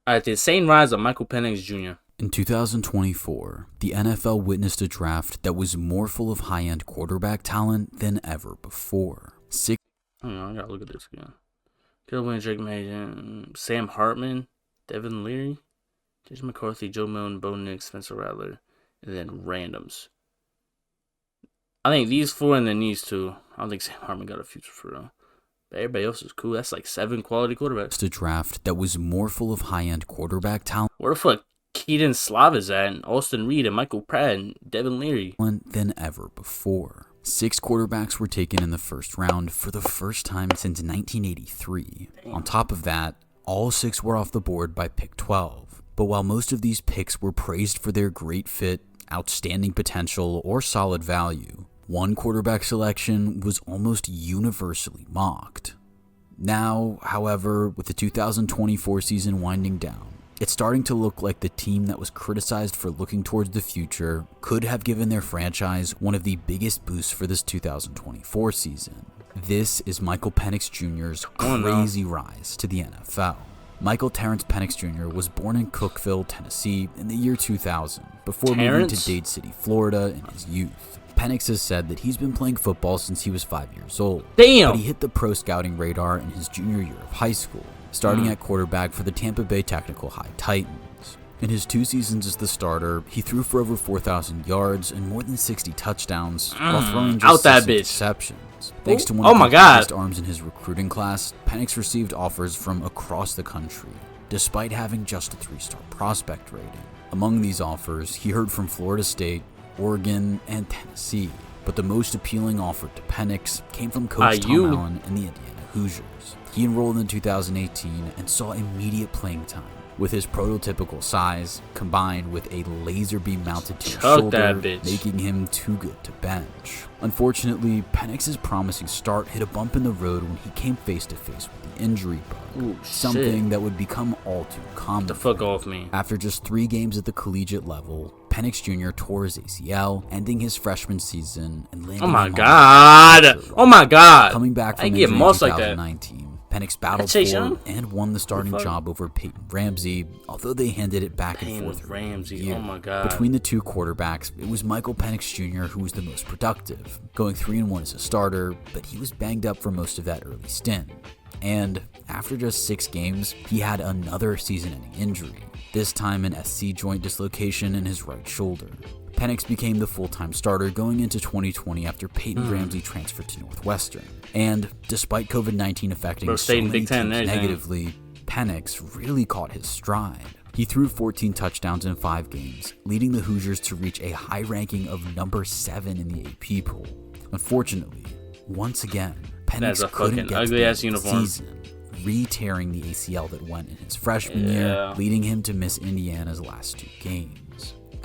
Alright, the insane rise of Michael Penix Jr. In 2024, the NFL witnessed a draft that was more full of high-end quarterback talent than ever before. I gotta look at this again. Caleb Williams, Drake Mason, Sam Hartman, Devin Leary, Jason McCarthy, Joe Milton, Bo Nix, Spencer Rattler, and then randoms. I think these four and then these two. I don't think Sam Hartman got a future for them. But everybody else is cool. That's like 7 quality quarterbacks. A draft that was more full of high-end quarterback talent. Where the fuck Keaton Slav is at, and Austin Reed, and Michael Pratt, and Devin Leary. Than ever before. 6 quarterbacks were taken in the first round for the first time since 1983. Damn. On top of that, all 6 were off the board by pick 12. But while most of these picks were praised for their great fit, outstanding potential, or solid value, one quarterback selection was almost universally mocked. Now, however, with the 2024 season winding down, it's starting to look like the team that was criticized for looking towards the future could have given their franchise one of the biggest boosts for this 2024 season. This is Michael Penix Jr.'s crazy rise to the NFL. Michael Terrence Penix Jr. was born in Cookeville, Tennessee in the year 2000, before moving to Dade City, Florida in his youth. Penix has said that he's been playing football since he was 5 years old. Damn! But he hit the pro scouting radar in his junior year of high school, starting at quarterback for the Tampa Bay Technical High Titans. In his 2 seasons as the starter, he threw for over 4,000 yards and more than 60 touchdowns, while throwing just 6 interceptions. Thanks to one of the biggest arms in his recruiting class, Penix received offers from across the country, despite having just a 3-star prospect rating. Among these offers, he heard from Florida State, Oregon, and Tennessee, but the most appealing offer to Penix came from Coach Tom Allen and the Indiana Hoosiers. He enrolled in 2018 and saw immediate playing time. With his prototypical size, combined with a laser beam mounted to his shoulder, making him too good to bench. Unfortunately, Penix's promising start hit a bump in the road when he came face to face with the injury bug, something that would become all too common. Get the fuck off me. After just 3 games at the collegiate level, Penix Jr. tore his ACL, ending his freshman season and landing Oh my god! Coming back from injury in 2019. Penix battled for and won the starting job over Peyton Ramsey, although they handed it back and forth. Oh my god. Between the 2 quarterbacks, it was Michael Penix Jr. who was the most productive, going 3-1 as a starter, but he was banged up for most of that early stint. And after just 6 games, he had another season-ending injury, this time an SC joint dislocation in his right shoulder. Penix became the full-time starter going into 2020 after Peyton Ramsey transferred to Northwestern. And despite COVID-19 affecting so many teams negatively, Penix really caught his stride. He threw 14 touchdowns in 5 games, leading the Hoosiers to reach a high ranking of number 7 in the AP poll. Unfortunately, once again, Penix couldn't get to the end of the season, re-tearing the ACL that went in his freshman year, leading him to miss Indiana's last 2 games.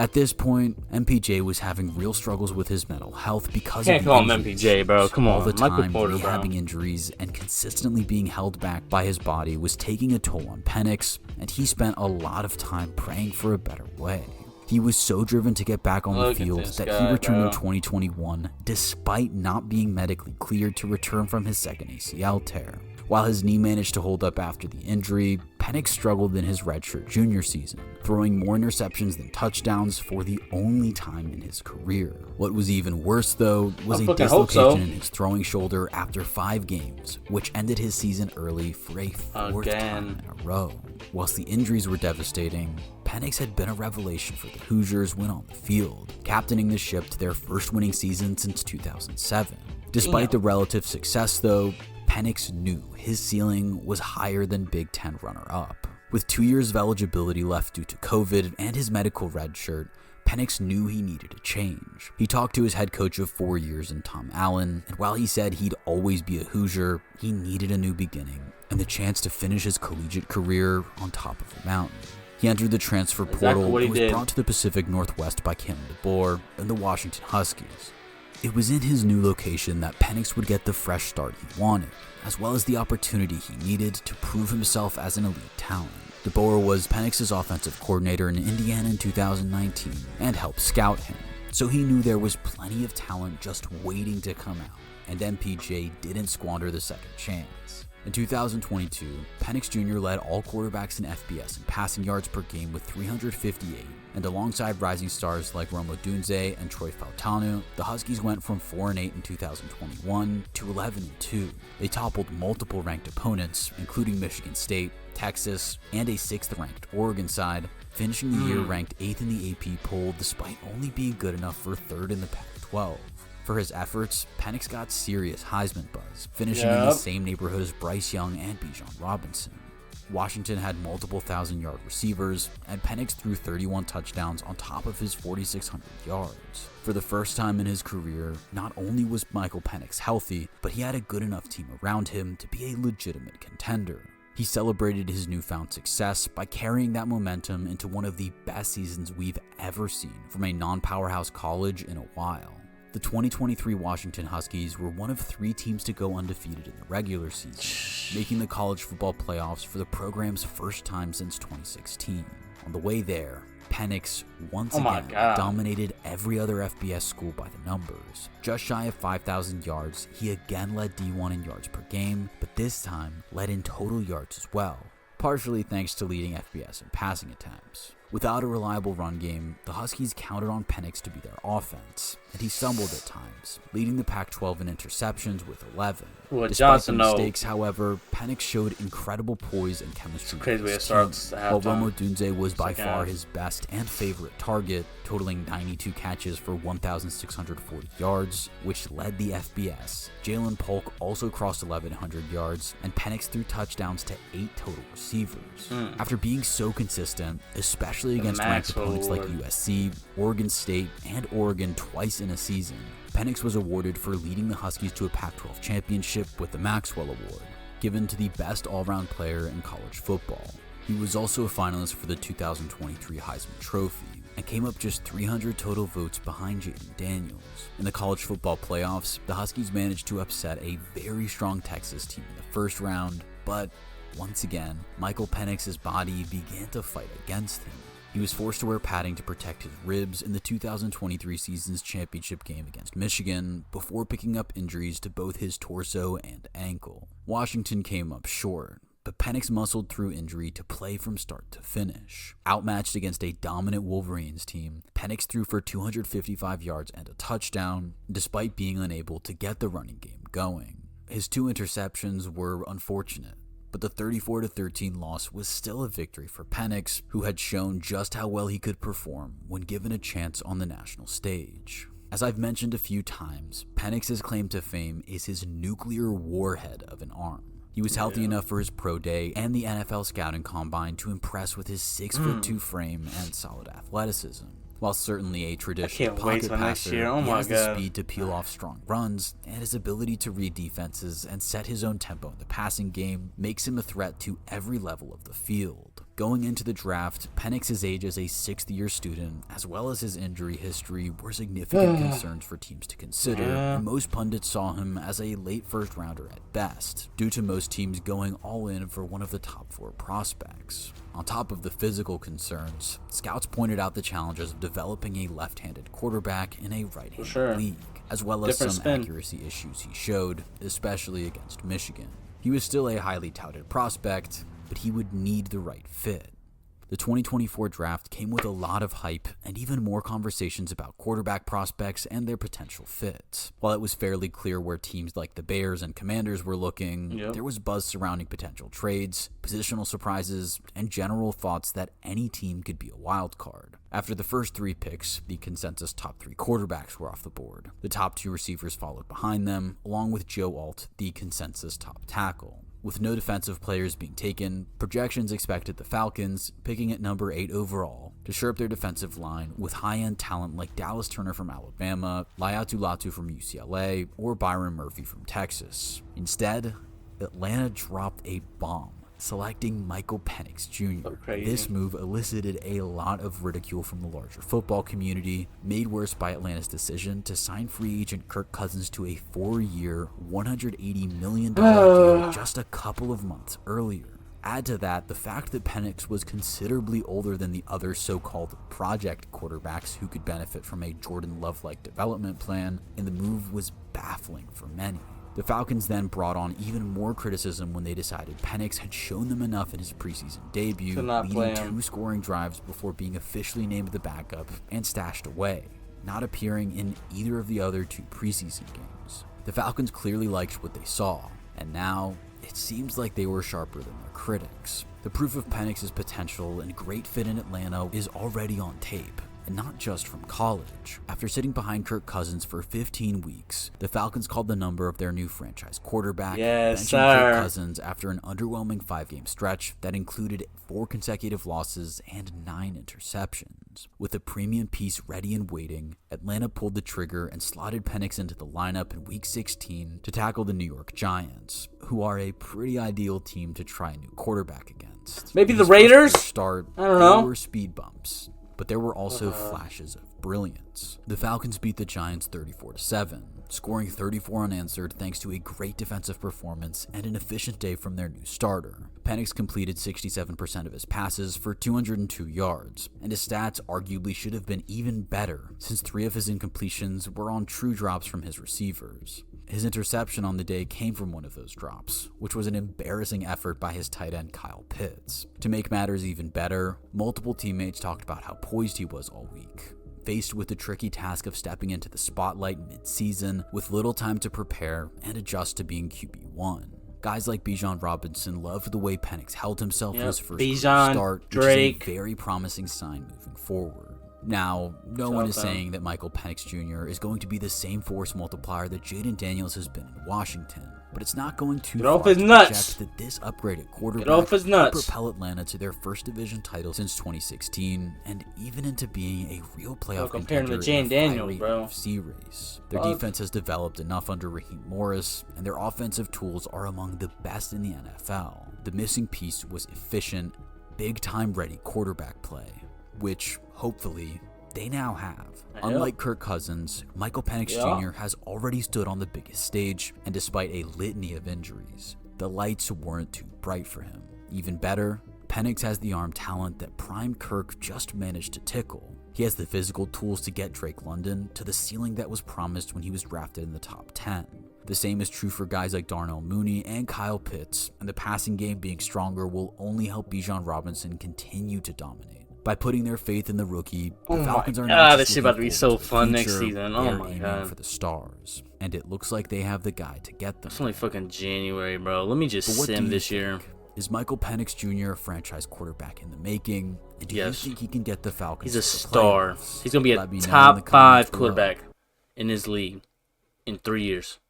At this point, MPJ was having real struggles with his mental health because of the call him MPJ, bro. Come on, all the time rehabbing injuries and consistently being held back by his body was taking a toll on Penix, and he spent a lot of time praying for a better way. He was so driven to get back on the field that he returned in 2021 despite not being medically cleared to return from his second ACL tear. While his knee managed to hold up after the injury, Penix struggled in his redshirt junior season, throwing more interceptions than touchdowns for the only time in his career. What was even worse, though, was a dislocation in his throwing shoulder after 5 games, which ended his season early for a 4th time in a row. Whilst the injuries were devastating, Penix had been a revelation for the Hoosiers when on the field, captaining the ship to their first winning season since 2007. Despite the relative success, though, Penix knew his ceiling was higher than Big Ten runner-up. With 2 years of eligibility left due to COVID and his medical redshirt, Penix knew he needed a change. He talked to his head coach of 4 years in Tom Allen, and while he said he'd always be a Hoosier, he needed a new beginning and the chance to finish his collegiate career on top of a mountain. He entered the transfer portal and was brought to the Pacific Northwest by Kalen DeBoer and the Washington Huskies. It was in his new location that Penix would get the fresh start he wanted, as well as the opportunity he needed to prove himself as an elite talent. DeBoer was Penix's offensive coordinator in Indiana in 2019 and helped scout him, so he knew there was plenty of talent just waiting to come out, and MPJ didn't squander the second chance. In 2022, Penix Jr. led all quarterbacks in FBS in passing yards per game with 358, and alongside rising stars like Rome Odunze and Troy Fautanu, the Huskies went from 4-8 in 2021 to 11-2. They toppled multiple ranked opponents, including Michigan State, Texas, and a 6th-ranked Oregon side, finishing the year ranked 8th in the AP poll despite only being good enough for 3rd in the Pac-12. For his efforts, Penix got serious Heisman buzz, finishing in the same neighborhood as Bryce Young and Bijan Robinson. Washington had multiple 1,000-yard receivers, and Penix threw 31 touchdowns on top of his 4,600 yards. For the first time in his career, not only was Michael Penix healthy, but he had a good enough team around him to be a legitimate contender. He celebrated his newfound success by carrying that momentum into one of the best seasons we've ever seen from a non-powerhouse college in a while. The 2023 Washington Huskies were one of 3 teams to go undefeated in the regular season, making the college football playoffs for the program's first time since 2016. On the way there, Penix once again dominated every other FBS school by the numbers. Just shy of 5,000 yards, he again led D1 in yards per game, but this time led in total yards as well, partially thanks to leading FBS in passing attempts. Without a reliable run game, the Huskies counted on Penix to be their offense, and he stumbled at times, leading the Pac-12 in interceptions with 11. Despite the mistakes, however, Penix showed incredible poise and chemistry with his team, while Rome Odunze was by far his best and favorite target, totaling 92 catches for 1,640 yards, which led the FBS. Jalen Polk also crossed 1,100 yards, and Penix threw touchdowns to 8 total receivers. After being so consistent, especially against ranked opponents like USC, Oregon State, and Oregon twice in a season, Penix was awarded for leading the Huskies to a Pac-12 championship with the Maxwell Award, given to the best all-round player in college football. He was also a finalist for the 2023 Heisman Trophy, and came up just 300 total votes behind JADON Daniels. In the college football playoffs, the Huskies managed to upset a very strong Texas team in the first round, but once again, Michael Penix's body began to fight against him. He was forced to wear padding to protect his ribs in the 2023 season's championship game against Michigan, before picking up injuries to both his torso and ankle. Washington came up short, but Penix muscled through injury to play from start to finish. Outmatched against a dominant Wolverines team, Penix threw for 255 yards and a touchdown, despite being unable to get the running game going. His 2 interceptions were unfortunate, but the 34-13 loss was still a victory for Penix, who had shown just how well he could perform when given a chance on the national stage. As I've mentioned a few times, Penix's claim to fame is his nuclear warhead of an arm. He was healthy enough for his pro day and the NFL scouting combine to impress with his 6'2" frame and solid athleticism. While certainly a traditional pocket passer, he has the speed to peel off strong runs, and his ability to read defenses and set his own tempo in the passing game makes him a threat to every level of the field. Going into the draft, Penix's age as a 6th-year student, as well as his injury history, were significant concerns for teams to consider, and most pundits saw him as a late first-rounder at best, due to most teams going all in for one of the top 4 prospects. On top of the physical concerns, scouts pointed out the challenges of developing a left-handed quarterback in a right-handed league, as well as some accuracy issues he showed, especially against Michigan. He was still a highly touted prospect, but he would need the right fit. The 2024 draft came with a lot of hype and even more conversations about quarterback prospects and their potential fits. While it was fairly clear where teams like the Bears and Commanders were looking, there was buzz surrounding potential trades, positional surprises, and general thoughts that any team could be a wild card. After the first 3 picks, the consensus top 3 quarterbacks were off the board. The top 2 receivers followed behind them, along with Joe Alt, the consensus top tackle. With no defensive players being taken, projections expected the Falcons, picking at number 8 overall, to shore up their defensive line with high-end talent like Dallas Turner from Alabama, Laiatu Latu from UCLA, or Byron Murphy from Texas. Instead, Atlanta dropped a bomb, selecting Michael Penix Jr. This move elicited a lot of ridicule from the larger football community, made worse by Atlanta's decision to sign free agent Kirk Cousins to a 4-year, $180 million deal just a couple of months earlier. Add to that the fact that Penix was considerably older than the other so-called project quarterbacks who could benefit from a Jordan Love-like development plan, and the move was baffling for many. The Falcons then brought on even more criticism when they decided Penix had shown them enough in his preseason debut, leading 2 scoring drives before being officially named the backup and stashed away, not appearing in either of the other 2 preseason games. The Falcons clearly liked what they saw, and now it seems like they were sharper than their critics. The proof of Penix's potential and great fit in Atlanta is already on tape, and not just from college. After sitting behind Kirk Cousins for 15 weeks, the Falcons called the number of their new franchise quarterback, benching Kirk Cousins after an underwhelming 5-game stretch that included 4 consecutive losses and 9 interceptions. With a premium piece ready and waiting, Atlanta pulled the trigger and slotted Penix into the lineup in Week 16 to tackle the New York Giants, who are a pretty ideal team to try a new quarterback against. Maybe the Raiders? I don't know. There were speed bumps, but there were also flashes of brilliance. The Falcons beat the Giants 34-7, scoring 34 unanswered thanks to a great defensive performance and an efficient day from their new starter. Penix completed 67% of his passes for 202 yards, and his stats arguably should have been even better since 3 of his incompletions were on true drops from his receivers. His interception on the day came from one of those drops, which was an embarrassing effort by his tight end Kyle Pitts. To make matters even better, multiple teammates talked about how poised he was all week. Faced with the tricky task of stepping into the spotlight mid-season with little time to prepare and adjust to being QB1. Guys like Bijan Robinson loved the way Penix held himself in his first start, which is a very promising sign moving forward. Now, no one is saying that Michael Penix Jr. is going to be the same force multiplier that Jaden Daniels has been in Washington, but it's not going too far to project that this upgraded quarterback will propel Atlanta to their first division title since 2016, and even into being a real playoff contender in a fiery NFC race. Their defense has developed enough under Raheem Morris, and their offensive tools are among the best in the NFL. The missing piece was efficient, big-time ready quarterback play, which, hopefully, they now have. Unlike Kirk Cousins, Michael Penix Jr. has already stood on the biggest stage, and despite a litany of injuries, the lights weren't too bright for him. Even better, Penix has the arm talent that prime Kirk just managed to tickle. He has the physical tools to get Drake London to the ceiling that was promised when he was drafted in the top 10. The same is true for guys like Darnell Mooney and Kyle Pitts, and the passing game being stronger will only help Bijan Robinson continue to dominate. By putting their faith in the rookie, the Falcons are not just this shit about to be so fun next season. Oh my god. For the stars, and it looks like they have the guy to get them. It's only fucking January, bro. Let me just sim this year. Is Michael Penix Jr. a franchise quarterback in the making? And do you think he can get the Falcons? He's a star. He's gonna be a top 5 quarterback in his league in 3 years.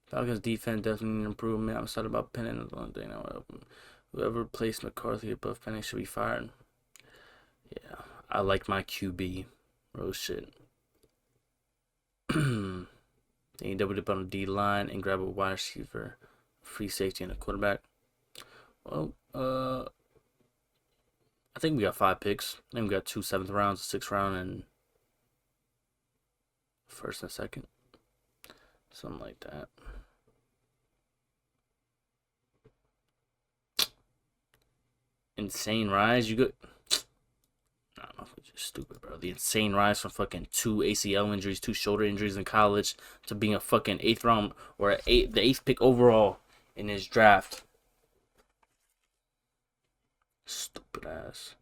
Falcons defense definitely an improvement. I'm excited about Penix. One thing now. Whoever placed McCarthy above Penix should be fired. Yeah, I like my QB. Real shit. Then you double dip on the D line and grab a wide receiver, free safety, and a quarterback. Well, I think we got 5 picks. I think we got 2 7th rounds, a 6th round, and 1st and 2nd. Something like that. Insane rise. You go. I don't know if it's just stupid, bro. The insane rise from fucking 2 ACL injuries, 2 shoulder injuries in college to being a fucking 8th round or the 8th pick overall in his draft. Stupid ass.